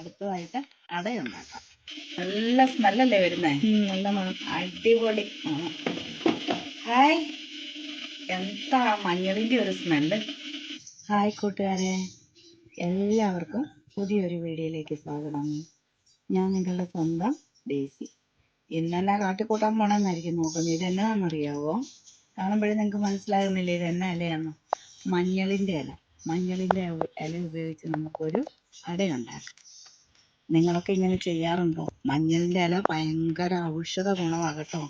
അടുത്തതായിട്ട് അടയുണ്ടാക്കാം. നല്ല സ്മെല്ലല്ലേ വരുന്നേ? നല്ല മണം. അടിപൊളി. ഹായ്, എന്താ മഞ്ഞളിൻ്റെ ഒരു സ്മെല്ല്. ഹായ് കൂട്ടുകാരെ, എല്ലാവർക്കും പുതിയൊരു വീഡിയോയിലേക്ക് സ്വാഗതം. ഞാൻ നിങ്ങളുടെ സ്വന്തം ഡേസി. ഇന്നെന്നാ കാട്ടിക്കൂട്ടാൻ പോണെന്നായിരിക്കും നോക്കുന്നത്. ഇതെന്നാണെന്നറിയാവോ? കാണുമ്പോഴേ നിങ്ങൾക്ക് മനസ്സിലാകുന്നില്ല ഇതെന്നാ ഇലയാന്ന്. മഞ്ഞളിൻ്റെ ഇല. മഞ്ഞളിൻ്റെ ഇല ഉപയോഗിച്ച് നമുക്കൊരു അടയുണ്ടാക്കാം. നിങ്ങളൊക്കെ ഇങ്ങനെ ചെയ്യാറുണ്ടോ? മഞ്ഞളിൻ്റെ ഇല ഭയങ്കര ഔഷധ ഗുണമാണ് കേട്ടോ.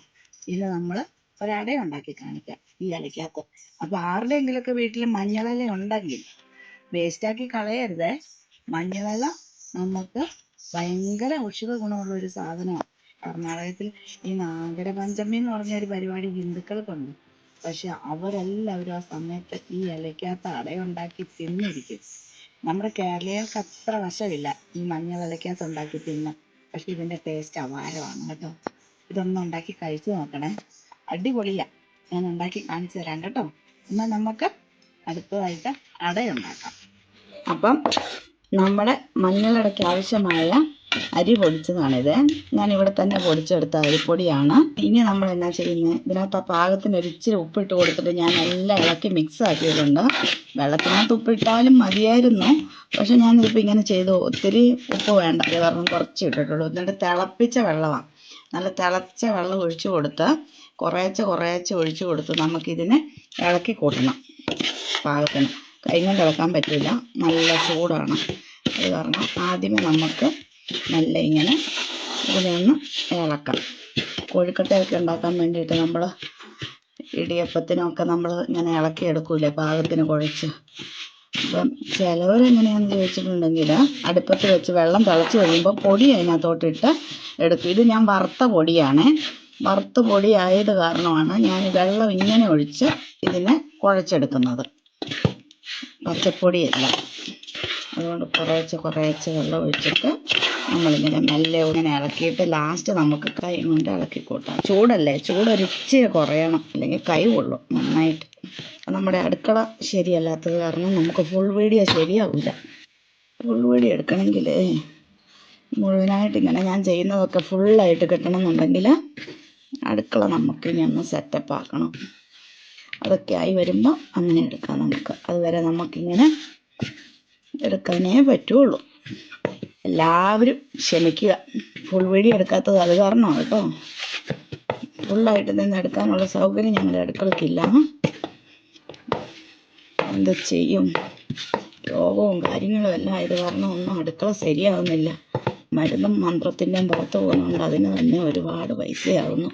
ഇത് നമ്മൾ ഒരട ഉണ്ടാക്കി കാണിക്കാം ഈ ഇലയ്ക്കകത്ത്. അപ്പോൾ ആരുടെയെങ്കിലുമൊക്കെ വീട്ടിൽ മഞ്ഞളില ഉണ്ടെങ്കിൽ വേസ്റ്റാക്കി കളയരുതേ. മഞ്ഞളില നമുക്ക് ഭയങ്കര ഔഷധ ഗുണമുള്ള ഒരു സാധനമാണ്. കർണാടകത്തിൽ ഈ നാഗരപഞ്ചമി എന്ന് പറഞ്ഞൊരു പരിപാടി ഹിന്ദുക്കൾക്കുണ്ട്. പക്ഷെ അവരെല്ലാവരും ആ സമയത്ത് ഈ ഇലയ്ക്കകത്ത് അടയുണ്ടാക്കി തിന്നിരിക്കും. നമ്മുടെ കേരളീയർക്ക് അത്ര വശമില്ല ഈ മഞ്ഞൾ ഇലയ്ക്കകത്ത് ഉണ്ടാക്കി തിന്ന്. പക്ഷെ ഇതിൻ്റെ ടേസ്റ്റ് അപാരമാണ് കേട്ടോ. ഇതൊന്നും ഉണ്ടാക്കി കഴിച്ചു നോക്കണേ, അടിപൊളിയാണ്. ഞാൻ ഉണ്ടാക്കി കാണിച്ചു തരാം കേട്ടോ. എന്നാൽ നമുക്ക് അടുത്തതായിട്ട് അടയുണ്ടാക്കാം. അപ്പം നമ്മുടെ മഞ്ഞളടയ്ക്ക് ആവശ്യമായ അരി പൊടിച്ചതാണിത്. ഞാനിവിടെ തന്നെ പൊടിച്ചെടുത്ത അരിപ്പൊടിയാണ്. ഇനി നമ്മൾ എന്നാ ചെയ്യുന്നത്, ഇതിനകത്ത് ആ പാകത്തിന് ഒരു ഇച്ചിരി ഉപ്പിട്ട് കൊടുത്തിട്ട് ഞാൻ എല്ലാം ഇളക്കി മിക്സ് ആക്കിയിട്ടുണ്ട്. വെള്ളത്തിനകത്ത് ഉപ്പിട്ടാലും മതിയായിരുന്നു, പക്ഷെ ഞാനിതിപ്പോൾ ഇങ്ങനെ ചെയ്തു. ഒത്തിരി ഉപ്പ് വേണ്ട, അത് കാരണം കുറച്ച് ഇട്ടിട്ടുള്ളൂ. എന്നിട്ട് തിളപ്പിച്ച വെള്ളമാണ്, നല്ല തിളച്ച വെള്ളം ഒഴിച്ചു കൊടുത്ത് കുറേശ്ശെ ഒഴിച്ചു കൊടുത്ത് നമുക്കിതിനെ ഇളക്കി കൂട്ടണം പാകത്തിന്. കൈ കൊണ്ട് ഇളക്കാൻ പറ്റില്ല, നല്ല ചൂടാണ്. അത് കാരണം ആദ്യമേ നമുക്ക് നല്ല ഇങ്ങനെ ഇതിനെ ഒന്ന് ഇളക്കാം. കോഴിക്കട്ടയൊക്കെ ഉണ്ടാക്കാൻ വേണ്ടിയിട്ട് നമ്മൾ ഇടിയപ്പത്തിനൊക്കെ നമ്മൾ ഇങ്ങനെ ഇളക്കിയെടുക്കൂലേ പാകത്തിന് കുഴച്ച്. അപ്പം ചിലവരെങ്ങനെയാണെന്ന് ചോദിച്ചിട്ടുണ്ടെങ്കിൽ അടുപ്പത്ത് വെച്ച് വെള്ളം തിളച്ച് കഴിയുമ്പോൾ പൊടി അതിനകത്തോട്ടിട്ട് എടുക്കും. ഇത് ഞാൻ വറുത്ത പൊടിയാണ്. വറുത്ത പൊടി ആയത് കാരണമാണ് ഞാൻ വെള്ളം ഇങ്ങനെ ഒഴിച്ച് ഇതിനെ കുഴച്ചെടുക്കുന്നത്, പച്ചപ്പൊടിയല്ല. അതുകൊണ്ട് കുറേശ്ശെ വെള്ളം ഒഴിച്ചിട്ട് നമ്മളിങ്ങനെ മെല്ലെ ഇങ്ങനെ ഇളക്കിയിട്ട് ലാസ്റ്റ് നമുക്ക് കൈ കൊണ്ട് ഇളക്കി കൂട്ടാം. ചൂടല്ലേ, ചൂടൊരിച്ചിരി കുറയണം, അല്ലെങ്കിൽ കൈ കൊള്ളും നന്നായിട്ട്. നമ്മുടെ അടുക്കള ശരിയല്ലാത്തത് കാരണം നമുക്ക് ഫുൾ വീഡിയോ ശരിയാവില്ല. ഫുൾ വീഡിയോ എടുക്കണമെങ്കിൽ മുഴുവനായിട്ട് ഇങ്ങനെ ഞാൻ ചെയ്യുന്നതൊക്കെ ഫുള്ളായിട്ട് കിട്ടണമെന്നുണ്ടെങ്കിൽ അടുക്കള നമുക്കിനി ഒന്ന് സെറ്റപ്പ് ആക്കണം. അതൊക്കെ ആയി വരുമ്പോൾ അങ്ങനെ എടുക്കാം നമുക്ക്. അതുവരെ നമുക്കിങ്ങനെ എടുക്കാനേ പറ്റുള്ളൂ. എല്ലാവരും ക്ഷമിക്കുക, ഫുൾ വീഡിയോ എടുക്കാത്തത് അത് കാരണമാണ് കേട്ടോ. ഫുള്ളായിട്ട് നിന്ന് എടുക്കാനുള്ള സൗകര്യം ഞങ്ങളുടെ അടുക്കളയ്ക്കില്ല. എന്ത് ചെയ്യും, രോഗവും കാര്യങ്ങളും എല്ലാം ആയത് കാരണം ഒന്നും അടുക്കള ശരിയാവുന്നില്ല. മരുന്നും മന്ത്രത്തിൻ്റെയും പുറത്ത് പോകുന്നതുകൊണ്ട് അതിന് തന്നെ ഒരുപാട് പൈസയാവുന്നു.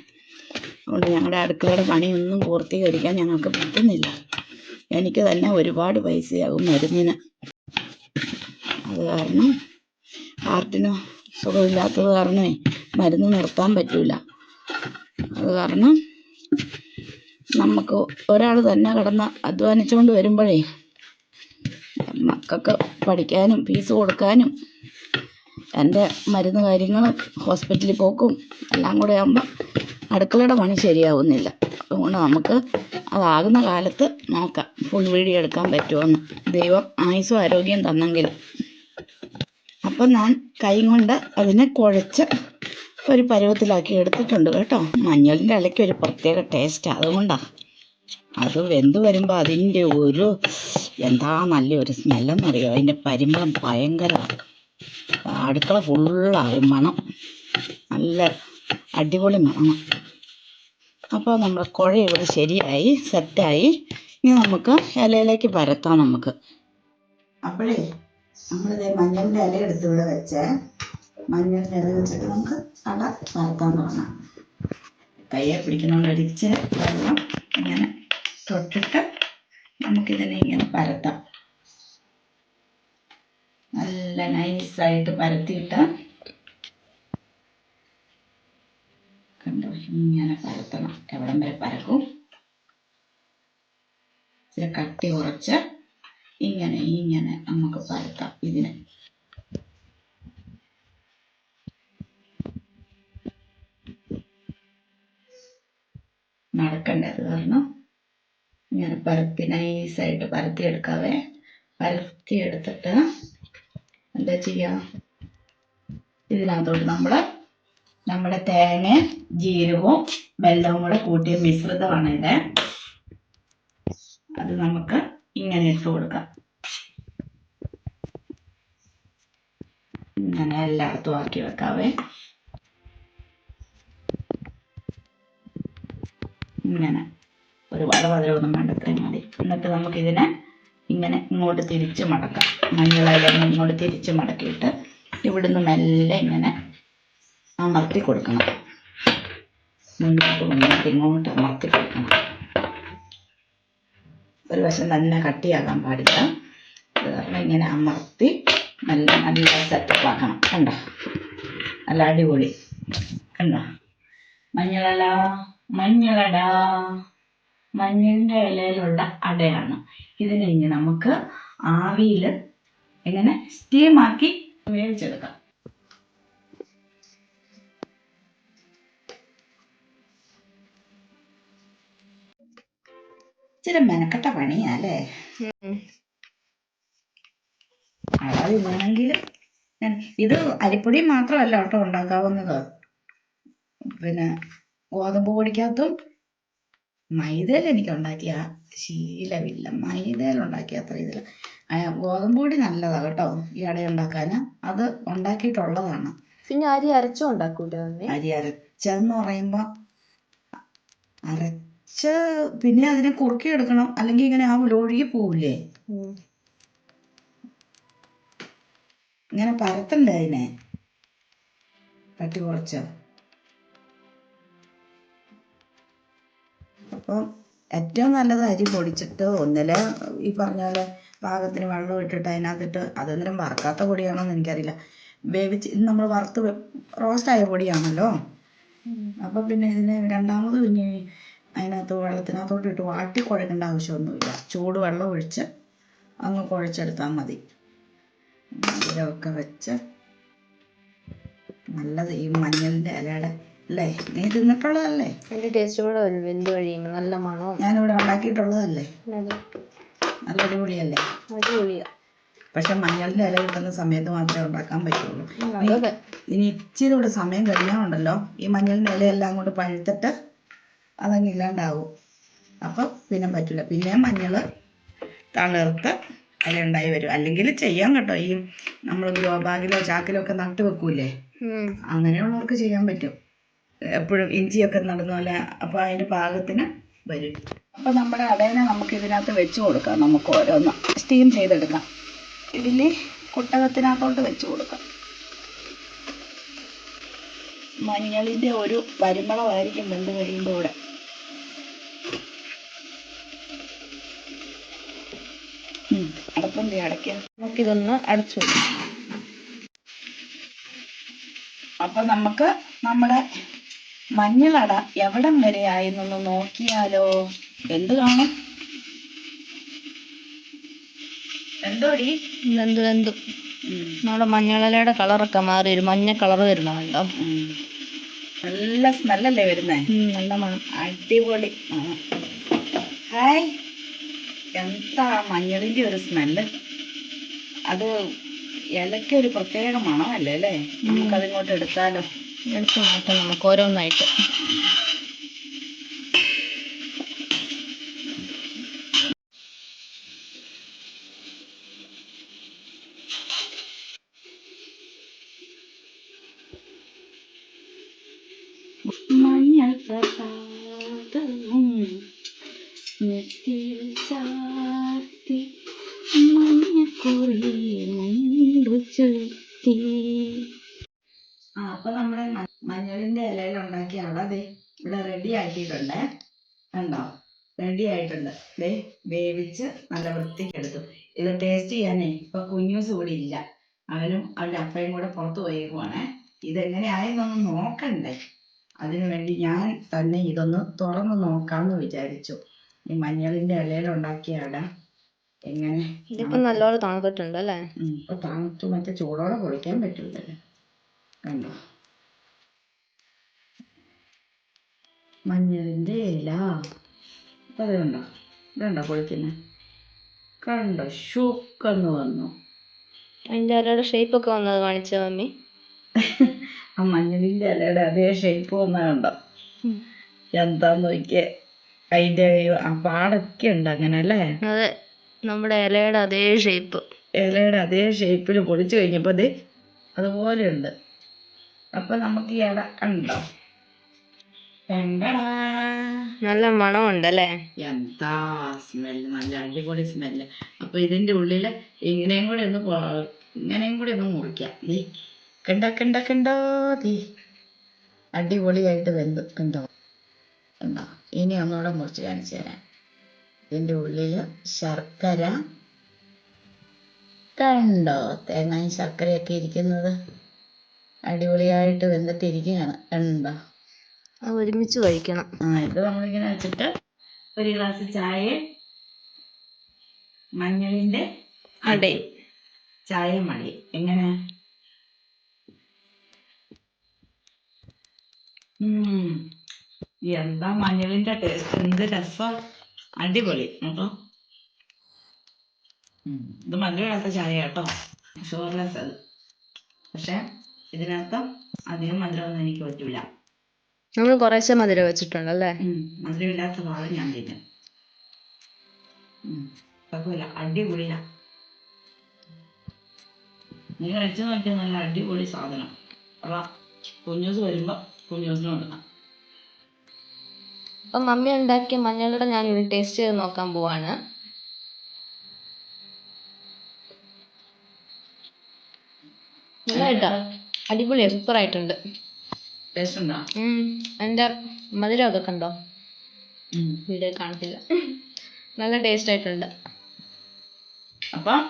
അതുകൊണ്ട് ഞങ്ങളുടെ അടുക്കളയുടെ പണിയൊന്നും പൂർത്തീകരിക്കാൻ ഞങ്ങൾക്ക് പറ്റുന്നില്ല. എനിക്ക് തന്നെ ഒരുപാട് പൈസയാകും മരുന്നിന്. അത് കാരണം ഹാർട്ടിന് സുഖമില്ലാത്തത് കാരണമേ മരുന്ന് നിർത്താൻ പറ്റില്ല. അത് കാരണം നമുക്ക് ഒരാൾ തന്നെ കിടന്ന് അധ്വാനിച്ചുകൊണ്ട് വരുമ്പോഴേ മക്കൾക്ക് പഠിക്കാനും ഫീസ് കൊടുക്കാനും എൻ്റെ മരുന്ന് കാര്യങ്ങളും ഹോസ്പിറ്റലിൽ പോക്കും എല്ലാം കൂടെ ആകുമ്പോൾ അടുക്കളയുടെ പണി ശരിയാവുന്നില്ല. അതുകൊണ്ട് നമുക്ക് അതാകുന്ന കാലത്ത് നോക്കാം ഫുൾ വീഡിയോ എടുക്കാൻ പറ്റുമെന്ന്. ദൈവം ആയുസ്സും ആരോഗ്യം തന്നെങ്കിൽ. അപ്പം ഞാൻ കൈ കൊണ്ട് അതിനെ കുഴച്ച് ഒരു പരുവത്തിലാക്കി എടുത്തിട്ടുണ്ട് കേട്ടോ. മഞ്ഞളിൻ്റെ ഇലയ്ക്ക് ഒരു പ്രത്യേക ടേസ്റ്റാണ്, അതുകൊണ്ടാണ്. അത് വെന്ത് വരുമ്പോൾ അതിൻ്റെ ഒരു എന്താ നല്ലൊരു സ്മെല്ലെന്നറിയോ. അതിൻ്റെ പരിമളം ഭയങ്കരമാണ്. അടുക്കള ഫുള്ളാകും മണം, നല്ല അടിപൊളി മണം. അപ്പോൾ നമ്മുടെ കുഴ ഇവിടെ ശരിയായി സെറ്റായി. ഇനി നമുക്ക് ഇലയിലേക്ക് പരത്താം നമുക്ക്. അപ്പോഴേ നമ്മളിത് മഞ്ഞളിൻ്റെ ഇല എടുത്ത് ഇവിടെ വെച്ച് മഞ്ഞളിൻ്റെ ഇല വെച്ചിട്ട് നമുക്ക് അട പരത്താൻ തുടങ്ങാം. കയ്യെ പിടിക്കുന്നതുകൊണ്ട് അടിച്ച് വെള്ളം ഇങ്ങനെ തൊട്ടിട്ട് നമുക്കിതിനെ ഇങ്ങനെ പരത്താം. നല്ല നൈസായിട്ട് പരത്തിയിട്ട് കണ്ടോ, ഇങ്ങനെ പരത്തണം. എവിടം വരെ പരക്കും, ഇച്ചിരി കട്ടി കുറച്ച് ഇങ്ങനെ നമുക്ക് പരത്താം. ഇതിനെ നടക്കേണ്ടത് കാരണം ഇങ്ങനെ പരത്തി നൈസായിട്ട് പരത്തിയെടുക്കാവേ. പരത്തിയെടുത്തിട്ട് എന്താ ചെയ്യുക, ഇതിനകത്തോട്ട് നമ്മുടെ തേങ്ങ, ജീരകവും വെല്ലവും കൂടെ കൂട്ടിയ മിശ്രിതമാണ് ഇത്. അത് നമുക്ക് ഇങ്ങനെ ഇട്ട് കൊടുക്കാം. ഇങ്ങനെ എല്ലായിടത്തും ആക്കി വെക്കാവേ. ഇങ്ങനെ ഒരുപാട് പതിരൊന്നും വേണ്ട, ഇത്രയും മതി. എന്നിട്ട് നമുക്കിതിനെ ഇങ്ങനെ ഇങ്ങോട്ട് തിരിച്ച് മടക്കാം. മഞ്ഞളെല്ലാം ഇങ്ങോട്ട് തിരിച്ച് മടക്കിയിട്ട് ഇവിടുന്ന് മെല്ലെ ഇങ്ങനെ അമർത്തി കൊടുക്കണം. മുന്നോട്ട് ഇങ്ങോട്ട് അമർത്തി കൊടുക്കണം. ഒരു വശം തന്നെ കട്ടിയാകാൻ പാടില്ല. അത് കാരണം ഇങ്ങനെ അമർത്തി നല്ല സെറ്റപ്പ് ആക്കണം. കണ്ടോ, നല്ല അടിപൊളി. കണ്ടോ, മഞ്ഞളട, മഞ്ഞളിൻ്റെ ഇലയിലുള്ള അടയാണ്. ഇതിനെ ഇനി നമുക്ക് ആവിയിൽ എങ്ങനെ സ്റ്റീമാക്കി വേവിച്ചെടുക്കാം. ഇച്ചിരി മെനക്കെട്ട പണിയല്ലേ. അളവില്ലാണെങ്കിൽ ഇത് അരിപ്പൊടി മാത്രമല്ല കേട്ടോ ഉണ്ടാക്കാവുന്നത്. പിന്നെ ഗോതമ്പ് പൊടിക്കകത്തും മൈദയിൽ എനിക്ക് ഉണ്ടാക്കിയ ശീലമില്ല. മൈദയിൽ ഉണ്ടാക്കിയ അത്ര ഇതില്ല. ഗോതമ്പ് പൊടി നല്ലതാണ് കേട്ടോ ഈ അട ഉണ്ടാക്കാൻ. അത് ഉണ്ടാക്കിയിട്ടുള്ളതാണ്. പിന്നെ അരി അരച്ചും ഉണ്ടാക്കൂല. അരി അരച്ചെന്ന് പറയുമ്പോൾ അരച്ച് പിന്നെ അതിനെ കുറുക്കി എടുക്കണം, അല്ലെങ്കിൽ ഇങ്ങനെ ഒഴുകി പോവില്ലേ. ഇങ്ങനെ പരത്തണ്ടേ അതിനെ കട്ടി കുറച്ച്. അപ്പം ഏറ്റവും നല്ലത് അരി പൊടിച്ചിട്ട് ഒന്നിലെ ഈ പറഞ്ഞ പോലെ പാകത്തിന് വെള്ളം ഇട്ടിട്ട് അതിനകത്തിട്ട്, അതൊന്നിനും വറുക്കാത്ത പൊടിയാണോന്ന് എനിക്കറിയില്ല, വേവിച്ച് നമ്മൾ വറുത്ത് റോസ്റ്റായ പൊടിയാണല്ലോ. അപ്പം പിന്നെ ഇതിനെ രണ്ടാമത് പിന്നെ അതിനകത്ത് വെള്ളത്തിനകത്തോട്ട് ഇട്ട് വാട്ടി കുഴക്കേണ്ട ആവശ്യമൊന്നുമില്ല. ചൂട് വെള്ളം ഒഴിച്ച് അങ്ങ് കുഴച്ചെടുത്താൽ മതി. ഇതിലൊക്കെ വെച്ച് നല്ലത് ഈ മഞ്ഞളിൻ്റെ ഇലയുടെ അല്ലേ. നീ തിന്നിട്ടുള്ളതല്ലേ? അതിന്റെ ടേസ്റ്റ് കൂടെ വെന്ത് കഴിയുമ്പോൾ നല്ല മണവും. ഞാനിവിടെ ഉണ്ടാക്കിയിട്ടുള്ളതല്ലേ. നല്ല അടിപൊളിയല്ലേ. അടിപൊളിയാ. പക്ഷെ മഞ്ഞളിൻ്റെ ഇല കിട്ടുന്ന സമയത്ത് മാത്രമേ ഉണ്ടാക്കാൻ പറ്റുള്ളൂ. ഇനി ഇച്ചിരി കൂടെ സമയം കഴിഞ്ഞാലുണ്ടല്ലോ ഈ മഞ്ഞളിൻ്റെ ഇലയെല്ലാം കൊണ്ട് പഴുത്തിട്ട് അതങ്ങ് ഇല്ലാണ്ടാവും. അപ്പം പിന്നെ പറ്റില്ല. പിന്നെ മഞ്ഞൾ തളിർത്ത് ഇല ഉണ്ടായി വരും. അല്ലെങ്കിൽ ചെയ്യാൻ കേട്ടോ, ഈ നമ്മൾ ഗ്രോ ബാഗിലോ ചാക്കിലോ ഒക്കെ നട്ട് വെക്കൂലേ, അങ്ങനെയുള്ളവർക്ക് ചെയ്യാൻ പറ്റും. എപ്പോഴും ഇഞ്ചിയൊക്കെ നടുന്ന പോലെ. അപ്പോൾ അതിന് പാകത്തിന് വരും. അപ്പോൾ നമ്മുടെ അടേനെ നമുക്ക് ഇതിനകത്ത് വെച്ച് കൊടുക്കാം. നമുക്ക് ഓരോന്ന് സ്റ്റീം ചെയ്തെടുക്കാം. ഇഡ്ഡലി കുട്ടകത്തിനകത്തോട്ട് വെച്ച് കൊടുക്കാം. മഞ്ഞളിൻ്റെ ഒരു പരിമളമായിരിക്കും വെന്ത് കഴിയുമ്പോൾ ഇവിടെ. അടപ്പന്തി അടയ്ക്കാം. നമുക്കിതൊന്ന് അടച്ചു വെക്കാം. അപ്പം നമുക്ക് നമ്മുടെ മഞ്ഞളട എവിടം വരെ ആയെന്നൊന്ന് നോക്കിയാലോ. എന്ത് കാണും? എന്തോടി വെന്തു. നമ്മുടെ മഞ്ഞളിലയുടെ കളറൊക്കെ മാറി ഒരു മഞ്ഞ കളർ വരുന്നുണ്ടോ. നല്ല സ്മെല്ലല്ലേ വരുന്നേ. നല്ല മണം. അടിപൊളി. ഹായ്, എന്താ മഞ്ഞളിൻ്റെ ഒരു സ്മെല്ല്. അത് ഇലയ്ക്ക് ഒരു പ്രത്യേക മണമല്ലേ അല്ലേ. നമുക്കതിങ്ങോട്ട് എടുത്താലോ. എടുത്ത് മാറ്റാം നമുക്ക് ഓരോന്നായിട്ട്. മഞ്ഞൾ പ്രസാദം നെറ്റിയിൽ ചാർത്തി മഞ്ഞക്കുറി മുണ്ടു ചുറ്റി. അപ്പൊ നമ്മുടെ മഞ്ഞളിന്റെ ഇലയിൽ ഉണ്ടാക്കിയ അട ദേ ഇവിടെ റെഡി ആക്കിയിട്ടുണ്ട്. കണ്ടോ, റെഡി ആയിട്ടുണ്ട്. ദേ വേവിച്ച് നല്ല വൃത്തിക്കെടുത്തു. ഇത് ടേസ്റ്റ് ചെയ്യാനേ ഇപ്പൊ കുഞ്ഞൂസ് കൂടി ഇല്ല. അവനും അവൻ്റെ അപ്പയും കൂടെ പുറത്ത് പോയേക്കുവാണേ. ഇതെങ്ങനെയായെന്നൊന്ന് നോക്കണ്ടേ. അതിനുവേണ്ടി ഞാൻ തന്നെ ഇതൊന്ന് തുറന്ന് നോക്കാമെന്ന് വിചാരിച്ചു. ഈ മഞ്ഞളിൻ്റെ ഇലയിലുണ്ടാക്കിയ അട എങ്ങനെ. ഇതിപ്പോ നല്ലോണം തണുത്തിട്ടുണ്ട് അല്ലേ. ഇപ്പൊ തണുത്തു, മറ്റേ ചൂടോടെ പൊളിക്കാൻ പറ്റൂലല്ലോ. കണ്ടോ, മഞ്ഞളിൻ്റെ ഇല. അപ്പം അതുണ്ടോ, ഇതുണ്ടോ പൊളിക്കുന്നത്. കണ്ടോ, ഷുക്കെന്ന് വന്നു. അതിൻ്റെ ഇലയുടെ ഷേപ്പൊക്കെ വന്നത് കാണിച്ചോ മമ്മി. ആ മഞ്ഞളിന്റെ ഇലയുടെ അതേ ഷേപ്പ് വന്നതുണ്ടോ? എന്താന്ന് നോക്കിയേ, അതിന്റെ ആ പാടൊക്കെ ഉണ്ട് അങ്ങനെ അല്ലേ? അതെ, നമ്മുടെ ഇലയുടെ അതേ ഷേപ്പ്. ഇലയുടെ അതേ ഷേപ്പിൽ പൊളിച്ചു കഴിഞ്ഞപ്പോ അത് അതുപോലെ ഉണ്ട്. അപ്പൊ നമുക്ക് ഈ ഇല കണ്ടോ? കണ്ടടാ. നല്ല മണമുണ്ടല്ലേ? എന്താ സ്മെല്ല്, നല്ല അടിപൊളി സ്മെല്ല്. അപ്പൊ ഇതിന്റെ ഉള്ളില് ഇങ്ങനെയും കൂടി ഒന്ന് മുറിക്കാം. ദേ കണ്ടോ ദേ അടിപൊളിയായിട്ട് വെന്ത് കണ്ടോ? ഇനി ഒന്നുകൂടെ മുറിച്ച് കാണിച്ചു തരാം. ഇതിന്റെ ഉള്ളില് ശർക്കര കണ്ടോ? തേങ്ങയും ശർക്കരയൊക്കെ ഇരിക്കുന്നത് അടിപൊളിയായിട്ട് വെന്തിട്ടിരിക്കുകയാണ്. കണ്ടോ? അത് ഒരുമിച്ച് കഴിക്കണം. ഇത് നമ്മളിങ്ങനെ വെച്ചിട്ട് ഒരു ഗ്ലാസ് ചായ, മഞ്ഞളിന്റെ അടേ ചായ മതി. എങ്ങനെ? എന്താ മഞ്ഞളിന്റെ ടേസ്റ്റ്, എന്ത് രസം, അടിപൊളി കേട്ടോ. ഇത് മധുരമില്ലാത്ത ചായ കേട്ടോ, ഷുഗർലെസ് അത്. പക്ഷെ ഇതിനകത്ത് അധികം മധുരമൊന്നും എനിക്ക് പറ്റില്ല. നമ്മൾ കുറേശ്ശെ മധുരം വെച്ചിട്ടുണ്ടല്ലേ? മധുരമില്ലാത്ത ഭാഗം ഞാൻ തിന്നും. കുഴപ്പമില്ല, അടിപൊളിയാ. നീ കഴിച്ചു നോക്കിയാൽ നല്ല അടിപൊളി സാധനം. അതാ കുഞ്ഞൂസ് വരുമ്പോ കുഞ്ഞൂസിന് കൊടുക്കാം. അപ്പൊ മമ്മി ഉണ്ടാക്കിയ മഞ്ഞളുടെ ഞാൻ ഇത് ടേസ്റ്റ് ചെയ്ത് നോക്കാൻ പോവാണ്. നല്ലതായിട്ടാ, അടിപൊളിയാ, സൂപ്പർ ആയിട്ടുണ്ട്. ടേസ്റ്റ് ഉണ്ടോ? എൻ്റെ മധുരം അതൊക്കെ ഉണ്ടോ? വീഡിയോ കാണത്തില്ല. നല്ല ടേസ്റ്റ് ആയിട്ടുണ്ട്. അപ്പം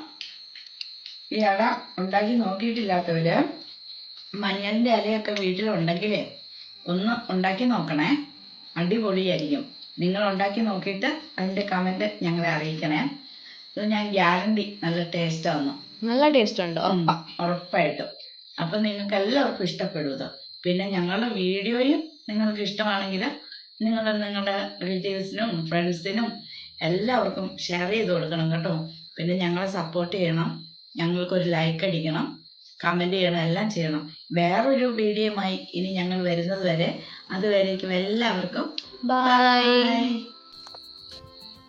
ഈ ഇല ഉണ്ടാക്കി നോക്കിയിട്ടില്ലാത്തവര് മഞ്ഞളിന്റെ ഇലയൊക്കെ വീട്ടിലുണ്ടെങ്കിലേ ഒന്ന് ഉണ്ടാക്കി നോക്കണേ, അടിപൊളിയായിരിക്കും. നിങ്ങൾ ഉണ്ടാക്കി നോക്കിയിട്ട് അതിന്റെ കമന്റ് ഞങ്ങളെ അറിയിക്കണേ. ഇത് ഞാൻ ഗ്യാരണ്ടി നല്ല ടേസ്റ്റ് ആവുന്നു. നല്ല ടേസ്റ്റ് ഉണ്ട്, ഉറപ്പായിട്ടും. അപ്പൊ നിങ്ങൾക്ക് എല്ലാവർക്കും ഇഷ്ടപ്പെടും ഇത്. പിന്നെ ഞങ്ങളുടെ വീഡിയോയും നിങ്ങൾക്ക് ഇഷ്ടമാണെങ്കിൽ നിങ്ങൾ നിങ്ങളുടെ റിലേറ്റീവ്സിനും ഫ്രണ്ട്സിനും എല്ലാവർക്കും ഷെയർ ചെയ്ത് കൊടുക്കണം കേട്ടോ. പിന്നെ ഞങ്ങളെ സപ്പോർട്ട് ചെയ്യണം, ഞങ്ങൾക്കൊരു ലൈക്ക് അടിക്കണം, കമന്റ് ചെയ്യണം, എല്ലാം ചെയ്യണം. വേറൊരു വീഡിയോയുമായി ഇനി ഞങ്ങൾ വരുന്നത് വരെ, അതുവരേക്കും എല്ലാവർക്കും ബൈ.